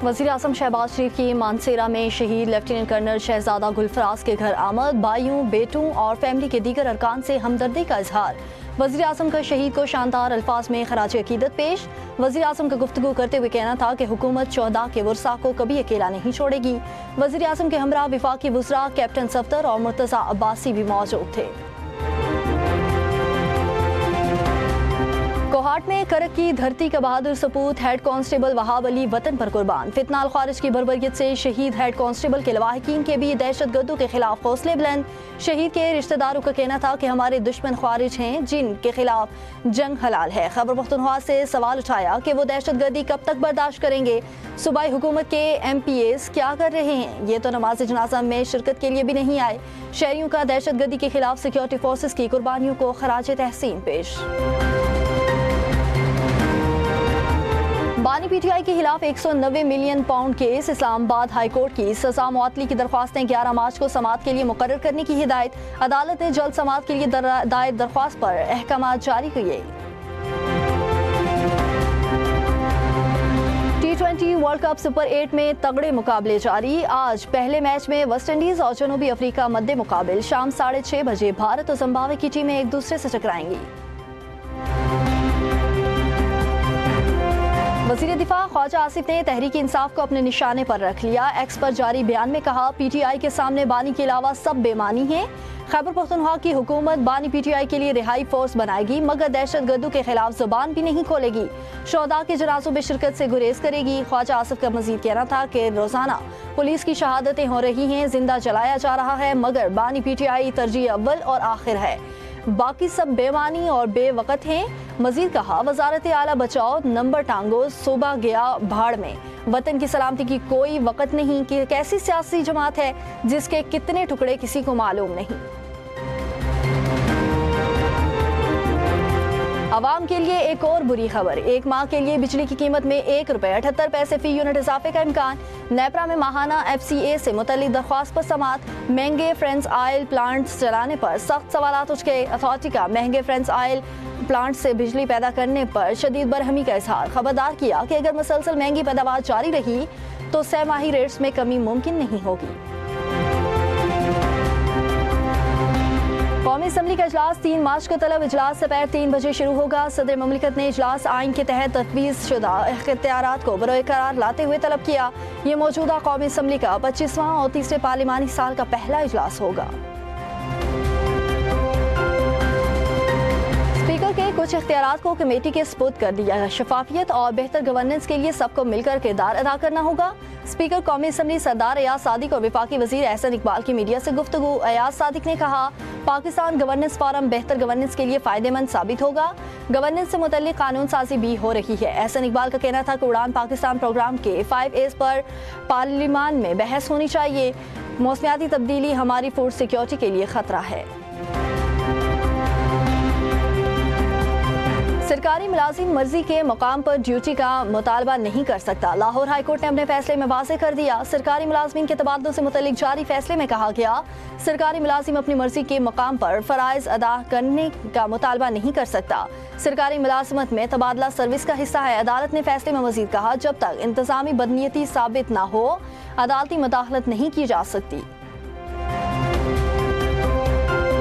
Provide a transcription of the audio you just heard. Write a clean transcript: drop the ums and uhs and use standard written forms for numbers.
वज़ीर आज़म शहबाज शरीफ की मानसेरा में शहीद लेफ्टिनेंट कर्नल शहजादा गुलफराज के घर आमद, भाइयों, बेटों और फैमिली के दीगर अरकान से हमदर्दी का इजहार। वज़ीर आज़म का शहीद को शानदार अल्फाज में खराज अकीदत पेश। वज़ीर आज़म का गुफ्तगू करते हुए कहना था कि हुकूमत चौदह के वुरसा को कभी अकेला नहीं छोड़ेगी। वज़ीर आज़म के हमरा विफाकी वुज़रा कैप्टन सफ्दर और मुर्तज़ा अब्बासी भी मौजूद थे। कोहाट में करक की धरती का बहादुर सपूत हेड कांस्टेबल वहाब अली वतन पर कुर्बान। फितनाल खारिज की बर्बरियत से शहीद हेड कांस्टेबल के लवाहिकीन के भी दहशतगर्दों के खिलाफ हौसले बुलंद। शहीद के रिश्तेदारों का कहना था कि हमारे दुश्मन खारिज हैं जिनके खिलाफ जंग हलाल है। खैबर पख्तूनख्वा से सवाल उठाया कि वो दहशतगर्दी कब तक बर्दाश्त करेंगे। सूबाई हुकूमत के MPAs क्या कर रहे हैं? ये तो नमाज जनाजा में शिरकत के लिए भी नहीं आए। शहरियों का दहशतगर्दी के खिलाफ सिक्योरिटी फोर्सेस की कुर्बानियों को खराज तहसीन पेश। बानी PTI के खिलाफ 190 million pound case. Islamabad high court की सजा मुअत्तली की दरख्वास्तें 11 मार्च को समाअत के लिए मुकर्रर करने की हिदायत। अदालत ने जल्द समाअत के लिए दायर दरख्वास्त पर अहकामात जारी किए। T20 वर्ल्ड कप सुपर 8 में तगड़े मुकाबले जारी। आज पहले मैच में वेस्ट इंडीज और जनूबी अफ्रीका मद्दे मुकाबिल। शाम 6:30 बजे भारत और जिम्बाब्वे की टीमें एक दूसरे से टकराएंगी। वज़ीर दिफा ख्वाजा आसिफ ने तहरीक इंसाफ को अपने निशाने पर रख लिया। एक्स पर जारी बयान में कहा, PTI के सामने बानी के अलावा सब बेमानी हैं। खैबर पख्तूनख्वा की हुकूमत बानी PTI के लिए रिहाई फोर्स बनाएगी मगर दहशतगर्दों के खिलाफ जुबान भी नहीं खोलेगी। शोहदा के जनाजों में शिरकत से गुरेज करेगी। ख्वाजा आसिफ का मजीद कहना था कि रोजाना पुलिस की शहादतें हो रही हैं, जिंदा जलाया जा रहा है मगर बानी PTI तरजीह अव्वल और आखिर है, बाकी सब बेमानी और बेवकत हैं। मजीद कहा, वजारत आला बचाओ नंबर टांगो, सूबा गया भाड़ में। वतन की सलामती की कोई वक़्त नहीं कि कैसी सियासी जमात है जिसके कितने टुकड़े किसी को मालूम नहीं। आवाम के लिए एक और बुरी खबर। एक माह के लिए बिजली की कीमत में ₹1.78 फी यूनिट इजाफे का इम्कान। नेपरा में माहाना FCA से मुतल्लिक दरख्वास्त पर समाअत। महंगे फ्रेंच ऑयल प्लांट्स चलाने पर सख्त सवालात उठ गए। अथॉरिटी का महंगे फ्रेंच ऑयल प्लांट से बिजली पैदा करने पर शदीद बरहमी का इजहार। खबरदार किया कि अगर मुसलसल महंगी पैदावार जारी रही तो सहमाही रेट्स में कमी मुमकिन नहीं होगी। कौमी असम्बली का इजलास 3 मार्च को तलब। इजलास दोपहर 3 बजे शुरू होगा। सदर ममलिकत ने इजलास आइन के तहत तफवीज़ शुदा इख्तियारात को बरोए करार लाते हुए तलब किया। ये मौजूदा कौमी असम्बली का 25वां और तीसरे पार्लिमानी साल का पहला इजलास होगा। स्पीकर के कुछ इख्तियारात को कमेटी के सुपुर्द कर दिया है। शफाफियत और बेहतर गवर्नेंस के लिए सबको मिलकर किरदार अदा करना होगा। स्पीकर कौमी असम्बली सरदार अयाज सादिक और वफाकी वजीर एहसन इकबाल की मीडिया से गुफ्तगू। अयाज सादिक ने कहा, पाकिस्तान गवर्नेंस फोरम बेहतर गवर्नेंस के लिए फायदेमंद साबित होगा। गवर्नेंस से मुतल्लिक कानून साजी भी हो रही है। एहसन इकबाल का कहना था कि उड़ान पाकिस्तान प्रोग्राम के 5A's पर पार्लिमान में बहस होनी चाहिए। मौसमियाती तब्दीली हमारी फूड सिक्योरिटी के लिए खतरा है। सरकारी मुलाजिम मर्जी के मुकाम पर ड्यूटी का मुतालबा नहीं कर सकता। लाहौर हाई कोर्ट ने अपने फैसले में वाज़ेह कर दिया। सरकारी मुलाजिमीन के तबादलों से मुतल्लिक जारी फैसले में कहा गया, सरकारी मुलाजिम अपनी मर्जी के मुकाम पर फ़राइज़ अदा करने का मुतालबा नहीं कर सकता। सरकारी मुलाजमत में तबादला सर्विस का हिस्सा है। अदालत ने फैसले में मजीद कहा, जब तक इंतज़ामी बदनीयती साबित न हो अदालती मुदाखलत नहीं की जा सकती।